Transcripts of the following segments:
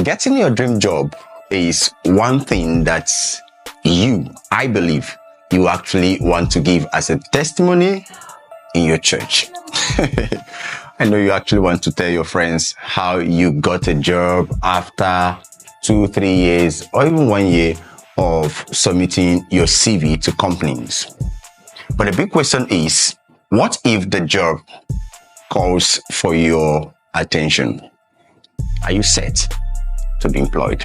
Getting your dream job is one thing that I believe, you actually want to give as a testimony in your church. I know you actually want to tell your friends how you got a job after 2-3 years or even 1 year of submitting your CV to companies. But the big question is, what if the job calls for your attention? Are you set to be employed?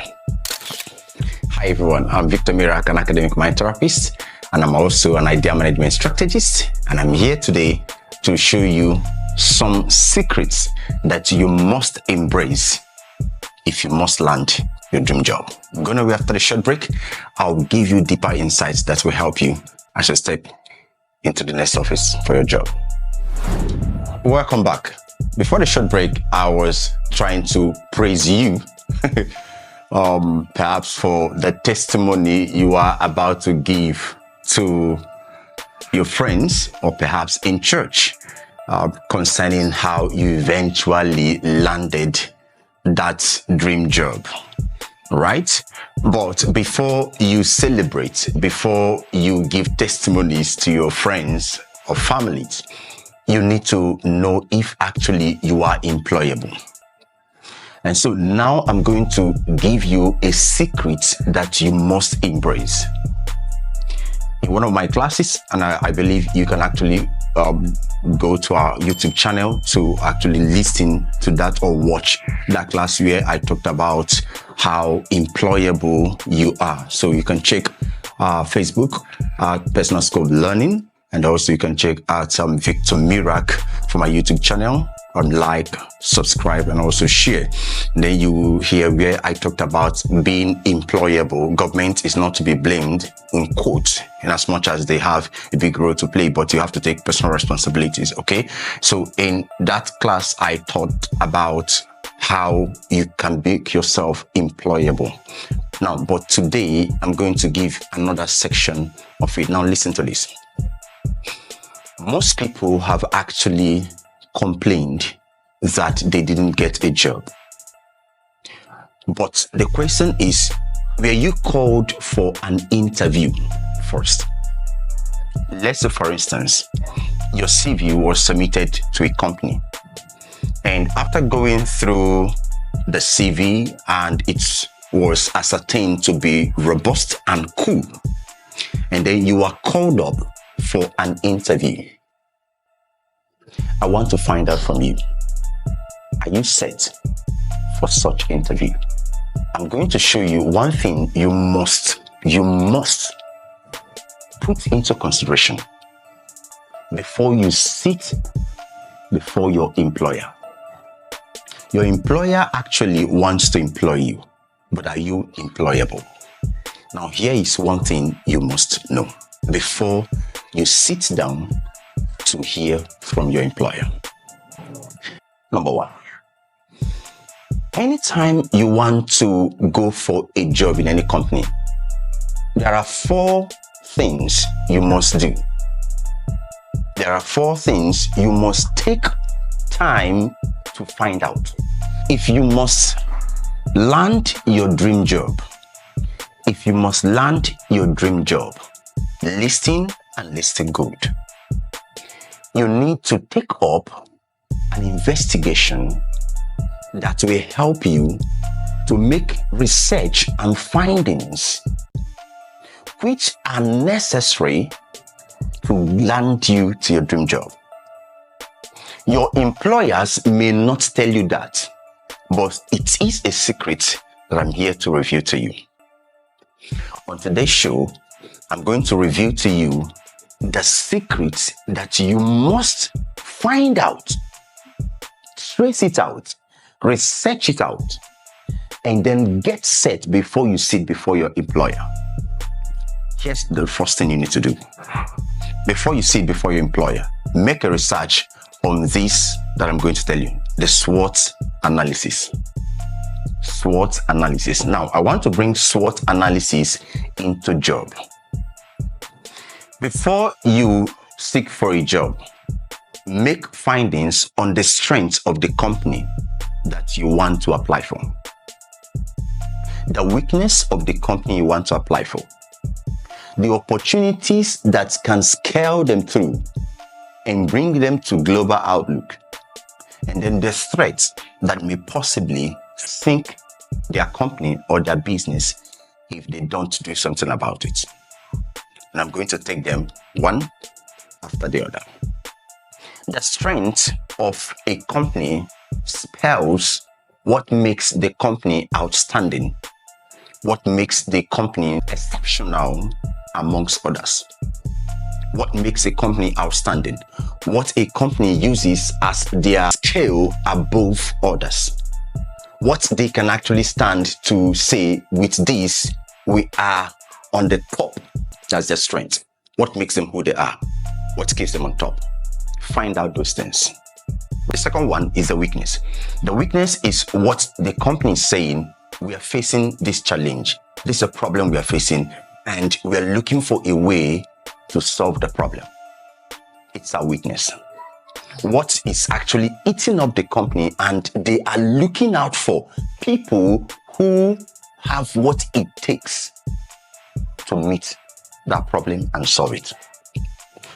Hi everyone, I'm Victor Mirak, an academic mind therapist, and I'm also an idea management strategist, and I'm here today to show you some secrets that you must embrace if you must land your dream job. Going away after the short break, I'll give you deeper insights that will help you as you step into the next office for your job. Welcome back. Before the short break, I was trying to praise you perhaps for the testimony you are about to give to your friends or perhaps in church concerning how you eventually landed that dream job, right? But before you celebrate, before you give testimonies to your friends or families, you need to know if actually you are employable. And so now I'm going to give you a secret that you must embrace. In one of my classes, and I believe you can actually go to our YouTube channel to actually listen to that or watch that class where I talked about how employable you are. So you can check Facebook, Personal Scope Learning, and also you can check out Victor Mirak for my YouTube channel. Like, subscribe, and also share. Then you will hear where I talked about being employable. Government is not to be blamed, in quotes, in as much as they have a big role to play, but you have to take personal responsibilities, okay? So in that class, I taught about how you can make yourself employable. Now, but today, I'm going to give another section of it. Now, listen to this. Most people have actually complained that they didn't get a job. But the question is, were you called for an interview first? Let's say, for instance, your CV was submitted to a company. And after going through the CV and it was ascertained to be robust and cool, and then you are called up for an interview, I want to find out from you, are you set for such interview? I'm going to show you one thing you must put into consideration before you sit before your employer. Your employer actually wants to employ you, but are you employable? Now, here is one thing you must know before you sit down to hear from your employer. Number one, anytime you want to go for a job in any company, there are 4 things you must do. There are 4 things you must take time to find out. If you must land your dream job, listen and listen good. You need to take up an investigation that will help you to make research and findings which are necessary to land you to your dream job. Your employers may not tell you that, but it is a secret that I'm here to reveal to you. On today's show, I'm going to reveal to you the secrets that you must find out, trace it out, research it out, and then get set before you sit before your employer. Here's the first thing you need to do. Before you sit before your employer, make a research on this that I'm going to tell you, the SWOT analysis. SWOT analysis. Now, I want to bring SWOT analysis into job. Before you seek for a job, make findings on the strengths of the company that you want to apply for. the weakness of the company you want to apply for, the opportunities that can scale them through and bring them to global outlook, and then the threats that may possibly sink their company or their business if they don't do something about it. And I'm going to take them one after the other. The strength of a company spells what makes the company outstanding, what makes the company exceptional amongst others, what makes a company outstanding, what a company uses as their scale above others, what they can actually stand to say, with this, we are on the top. That's their strength. What makes them who they are? What keeps them on top? Find out those things. The second one is the weakness. The weakness is what the company is saying, we are facing this challenge. This is a problem we are facing, and we are looking for a way to solve the problem. It's our weakness. What is actually eating up the company, and they are looking out for people who have what it takes to meet that problem and solve it.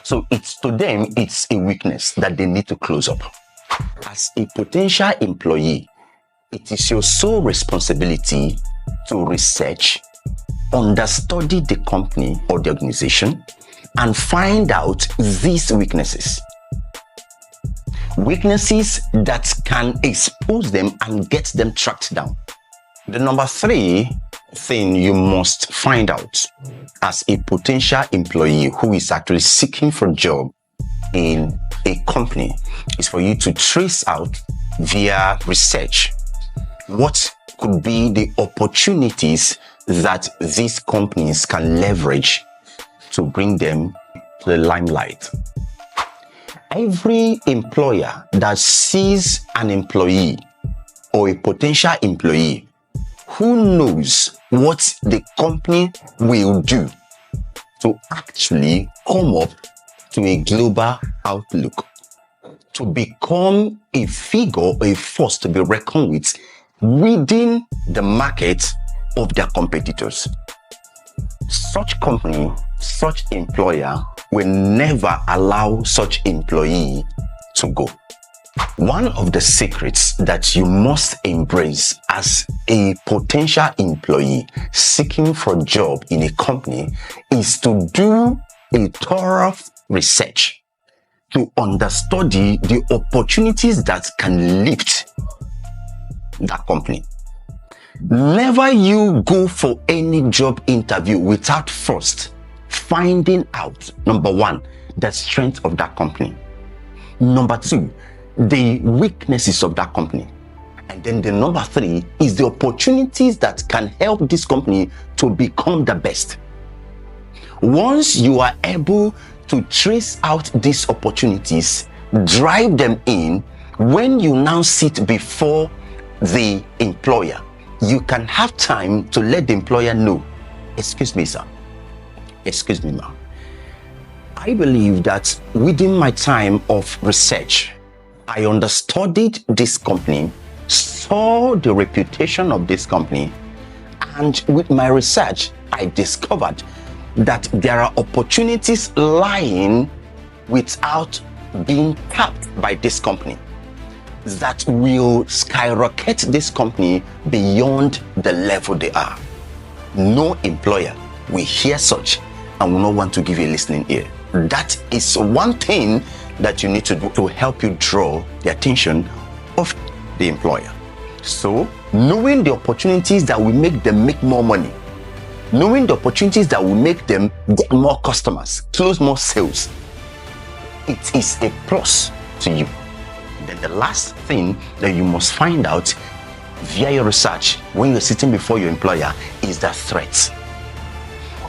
So to them, it's a weakness that they need to close up. As a potential employee, it is your sole responsibility to research, understudy the company or the organization, and find out these weaknesses. Weaknesses that can expose them and get them tracked down. The number 3 thing you must find out as a potential employee who is actually seeking for a job in a company is for you to trace out via research what could be the opportunities that these companies can leverage to bring them to the limelight. Every employer that sees an employee or a potential employee who knows what the company will do to actually come up to a global outlook, to become a figure, a force to be reckoned with within the market of their competitors. Such company, such employer will never allow such employee to go. One of the secrets that you must embrace as a potential employee seeking for a job in a company is to do a thorough research, to understudy the opportunities that can lift that company. Never you go for any job interview without first finding out, number 1, the strength of that company. Number 2, the weaknesses of that company. And then the number 3 is the opportunities that can help this company to become the best. Once you are able to trace out these opportunities, drive them in, when you now sit before the employer, you can have time to let the employer know, excuse me, sir, excuse me, ma'am. I believe that within my time of research, I understudied this company, saw the reputation of this company, and with my research, I discovered that there are opportunities lying without being tapped by this company that will skyrocket this company beyond the level they are. No employer will hear such and will not want to give you a listening ear. That is one thing that you need to do to help you draw the attention of the employer. So, knowing the opportunities that will make them make more money, knowing the opportunities that will make them get more customers, close more sales, it is a plus to you. Then the last thing that you must find out via your research when you're sitting before your employer is the threats.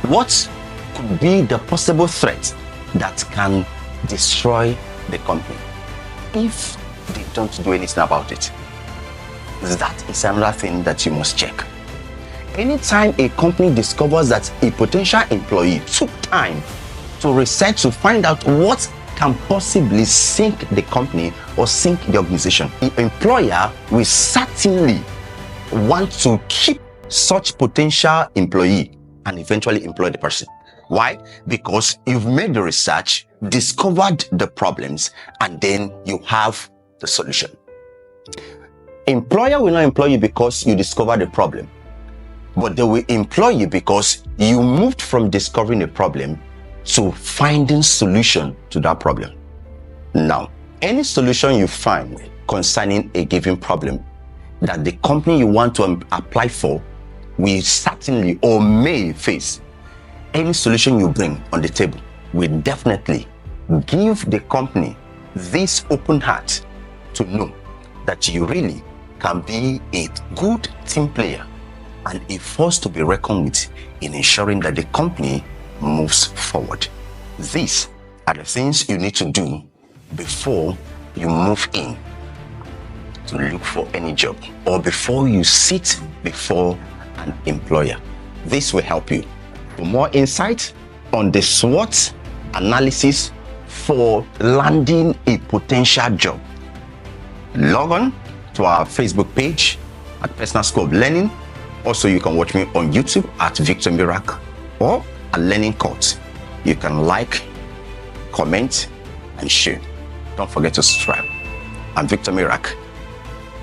What could be the possible threat that can destroy the company if they don't do anything about it? That is another thing that you must check. Anytime a company discovers that a potential employee took time to research to find out what can possibly sink the company or sink the organization, the employer will certainly want to keep such potential employee and eventually employ the person. Why? Because you've made the research, discovered the problems, and then you have the solution. Employer will not employ you because you discovered the problem, but they will employ you because you moved from discovering a problem to finding solution to that problem. Now, any solution you find concerning a given problem that the company you want to apply for will certainly or may face, any solution you bring on the table will definitely give the company this open heart to know that you really can be a good team player and a force to be reckoned with in ensuring that the company moves forward. These are the things you need to do before you move in to look for any job or before you sit before an employer. This will help you. For more insight on the SWOT analysis for landing a potential job, log on to our Facebook page at Personal School of Learning. Also, you can watch me on YouTube at Victor Mirac or at Learning Court. You can like, comment, and share. Don't forget to subscribe. I'm Victor Mirac,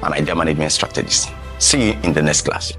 an Idea Management Strategist. See you in the next class.